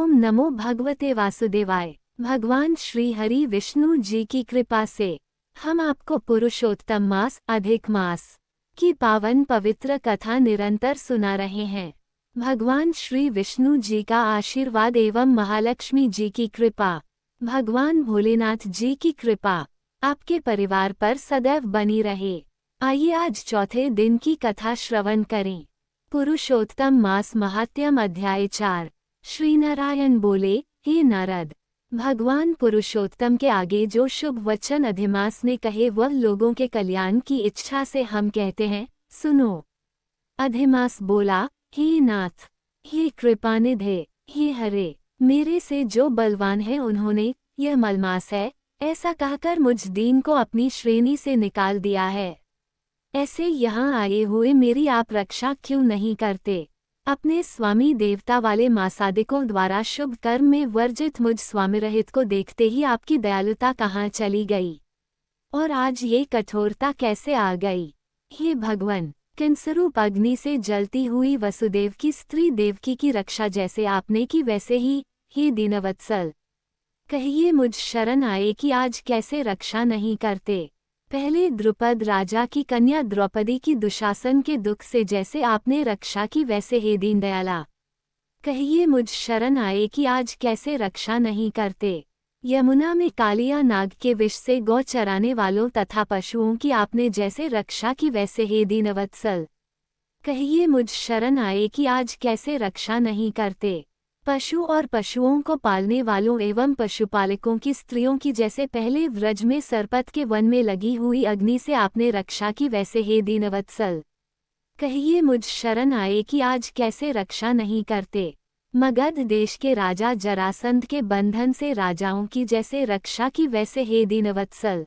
ओम नमो भगवते वासुदेवाय। भगवान श्री हरि विष्णु जी की कृपा से हम आपको पुरुषोत्तम मास अधिक मास की पावन पवित्र कथा निरंतर सुना रहे हैं। भगवान श्री विष्णु जी का आशीर्वाद एवं महालक्ष्मी जी की कृपा, भगवान भोलेनाथ जी की कृपा आपके परिवार पर सदैव बनी रहे। आइए आज चौथे दिन की कथा श्रवण करें। पुरुषोत्तम मास महात्म्य अध्याय 4। श्री नारायण बोले, हे नारद, भगवान पुरुषोत्तम के आगे जो शुभ वचन अधिमास ने कहे वह लोगों के कल्याण की इच्छा से हम कहते हैं, सुनो। अधिमास बोला, हे नाथ, हे कृपानिधे, हे हरे, मेरे से जो बलवान है उन्होंने यह मलमास है ऐसा कहकर मुझ दीन को अपनी श्रेणी से निकाल दिया है। ऐसे यहाँ आए हुए मेरी आप रक्षा क्यों नहीं करते? अपने स्वामी देवता वाले मासादिकों द्वारा शुभ कर्म में वर्जित मुझ स्वामी रहित को देखते ही आपकी दयालुता कहाँ चली गई और आज ये कठोरता कैसे आ गई? हे भगवान, किंसरूप अग्नि से जलती हुई वसुदेव की स्त्री देवकी की रक्षा जैसे आपने की वैसे ही, हे दीनवत्सल, कहिए मुझ शरण आए कि आज कैसे रक्षा नहीं करते? पहले द्रुपद राजा की कन्या द्रौपदी की दुशासन के दुख से जैसे आपने रक्षा की वैसे हे दीनदयाला, कहिए मुझ शरण आए कि आज कैसे रक्षा नहीं करते? यमुना में कालिया नाग के विष से गौ चराने वालों तथा पशुओं की आपने जैसे रक्षा की वैसे हे दीनवत्सल, कहिए मुझ शरण आए कि आज कैसे रक्षा नहीं करते? पशु और पशुओं को पालने वालों एवं पशुपालकों की स्त्रियों की जैसे पहले व्रज में सरपत के वन में लगी हुई अग्नि से आपने रक्षा की वैसे हे दीनवत्सल, कहिए मुझ शरण आए कि आज कैसे रक्षा नहीं करते? मगध देश के राजा जरासंध के बंधन से राजाओं की जैसे रक्षा की वैसे हे दीनवत्सल,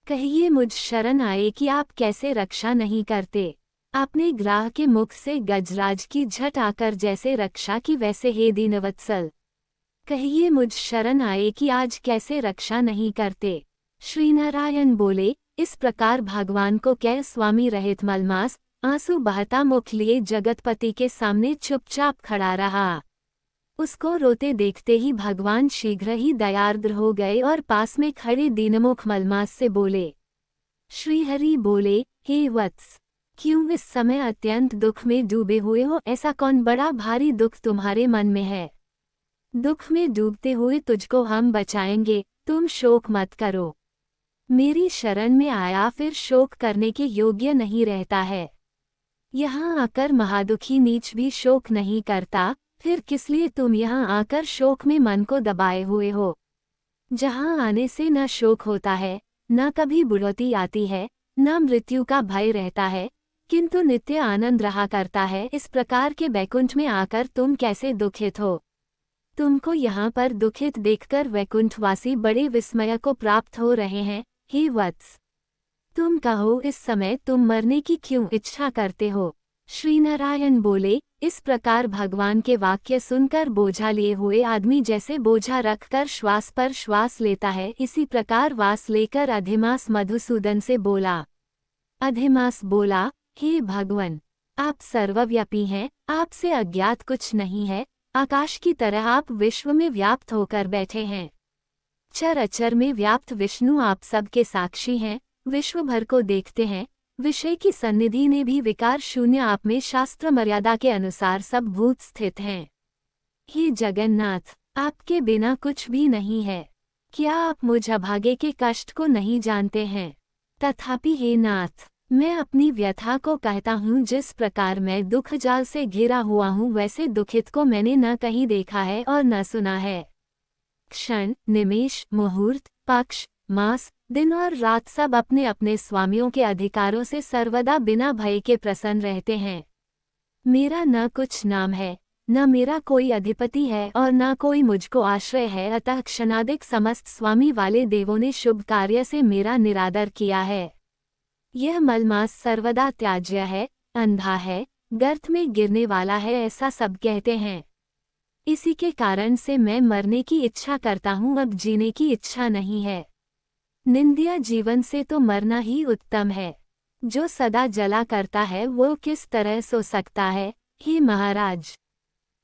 कहिए मुझ शरण आए कि आप कैसे रक्षा नहीं करते? आपने ग्राह के मुख से गजराज की झट आकर जैसे रक्षा की वैसे हे दीनवत्सल, कहिए मुझ शरण आए कि आज कैसे रक्षा नहीं करते? श्री नारायण बोले, इस प्रकार भगवान को कह स्वामी रहित मलमास आंसू बहता मुख लिए जगतपति के सामने चुपचाप खड़ा रहा। उसको रोते देखते ही भगवान शीघ्र ही दयार्द्र हो गए और पास में खड़े दीनमुख मलमास से बोले। श्रीहरि बोले, हे वत्स, क्यों इस समय अत्यंत दुख में डूबे हुए हो? ऐसा कौन बड़ा भारी दुख तुम्हारे मन में है? दुख में डूबते हुए तुझको हम बचाएंगे, तुम शोक मत करो। मेरी शरण में आया फिर शोक करने के योग्य नहीं रहता है। यहाँ आकर महादुखी नीच भी शोक नहीं करता, फिर किस लिए तुम यहाँ आकर शोक में मन को दबाए हुए हो? जहाँ आने से न शोक होता है, न कभी बुढ़ोती आती है, न मृत्यु का भय रहता है, किंतु नित्य आनंद रहा करता है, इस प्रकार के बैकुंठ में आकर तुम कैसे दुखित हो? तुमको यहाँ पर दुखित देखकर वैकुंठवासी बड़े विस्मय को प्राप्त हो रहे हैं। हे वत्स, तुम कहो इस समय तुम मरने की क्यों इच्छा करते हो? श्री नारायण बोले, इस प्रकार भगवान के वाक्य सुनकर बोझा लिए हुए आदमी जैसे बोझा रखकर श्वास पर श्वास लेता है, इसी प्रकार वास लेकर अधिमास मधुसूदन से बोला। अधिमास बोला, हे भगवान, आप सर्वव्यापी हैं, आपसे अज्ञात कुछ नहीं है। आकाश की तरह आप विश्व में व्याप्त होकर बैठे हैं। चर अचर में व्याप्त विष्णु आप सबके साक्षी हैं, विश्व भर को देखते हैं। विषय की सन्निधि ने भी विकार शून्य आप में शास्त्र मर्यादा के अनुसार सब भूत स्थित हैं। हे जगन्नाथ, आपके बिना कुछ भी नहीं है। क्या आप मुझ अभागे के कष्ट को नहीं जानते हैं? तथापि हे नाथ, मैं अपनी व्यथा को कहता हूँ। जिस प्रकार मैं दुख जाल से घिरा हुआ हूँ वैसे दुखित को मैंने न कहीं देखा है और न सुना है। क्षण, निमेष, मुहूर्त, पक्ष, मास, दिन और रात सब अपने अपने स्वामियों के अधिकारों से सर्वदा बिना भय के प्रसन्न रहते हैं। मेरा न कुछ नाम है, न मेरा कोई अधिपति है और न कोई मुझको आश्रय है, अतः क्षणादिक समस्त स्वामी वाले देवों ने शुभ कार्य से मेरा निरादर किया है। यह मलमास सर्वदा त्याज्य है, अंधा है, गर्त में गिरने वाला है, ऐसा सब कहते हैं। इसी के कारण से मैं मरने की इच्छा करता हूँ, अब जीने की इच्छा नहीं है। निंद्य जीवन से तो मरना ही उत्तम है। जो सदा जला करता है वो किस तरह सो सकता है? हे महाराज,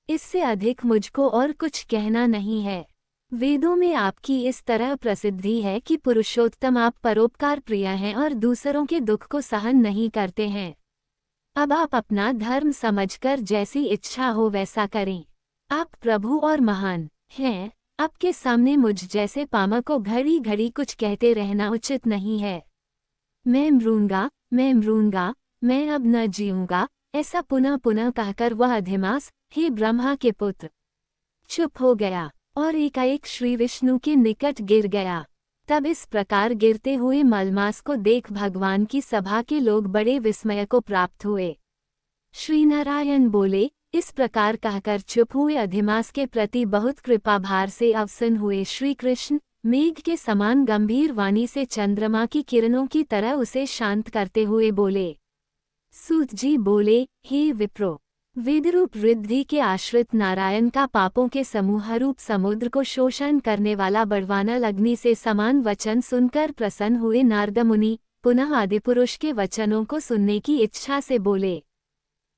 इससे अधिक मुझको और कुछ कहना नहीं है। वेदों में आपकी इस तरह प्रसिद्धि है कि पुरुषोत्तम आप परोपकार प्रिय हैं और दूसरों के दुख को सहन नहीं करते हैं। अब आप अपना धर्म समझकर जैसी इच्छा हो वैसा करें। आप प्रभु और महान हैं, आपके सामने मुझ जैसे पामर को घड़ी घड़ी कुछ कहते रहना उचित नहीं है। मैं मरूंगा, मैं मरूंगा, मैं अब न जीऊंगा, ऐसा पुनः पुनः कहकर वह अधिमास, हे ब्रह्मा के पुत्र, चुप हो गया और एकाएक श्री विष्णु के निकट गिर गया। तब इस प्रकार गिरते हुए मलमास को देख भगवान की सभा के लोग बड़े विस्मय को प्राप्त हुए। श्री नारायण बोले, इस प्रकार कहकर चुप हुए अधिमास के प्रति बहुत कृपाभार से अवसन्न हुए श्री कृष्ण मेघ के समान गंभीर वाणी से चंद्रमा की किरणों की तरह उसे शांत करते हुए बोले। सूत जी बोले, हे विप्रो, वेदरूप रिद्धि के आश्रित नारायण का पापों के समूहरूप समुद्र को शोषण करने वाला बड़वानल अग्नि से समान वचन सुनकर प्रसन्न हुए नारद मुनि पुनः आदिपुरुष के वचनों को सुनने की इच्छा से बोले।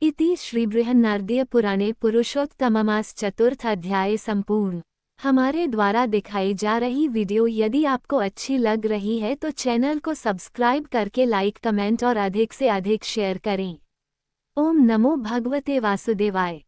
इति श्री बृहन्नारदीय पुराणे पुरुषोत्तममास चतुर्थ अध्याय संपूर्ण। हमारे द्वारा दिखाई जा रही वीडियो यदि आपको अच्छी लग रही है तो चैनल को सब्सक्राइब करके लाइक कमेंट और अधिक से अधिक शेयर करें। ओम नमो भगवते वासुदेवाय।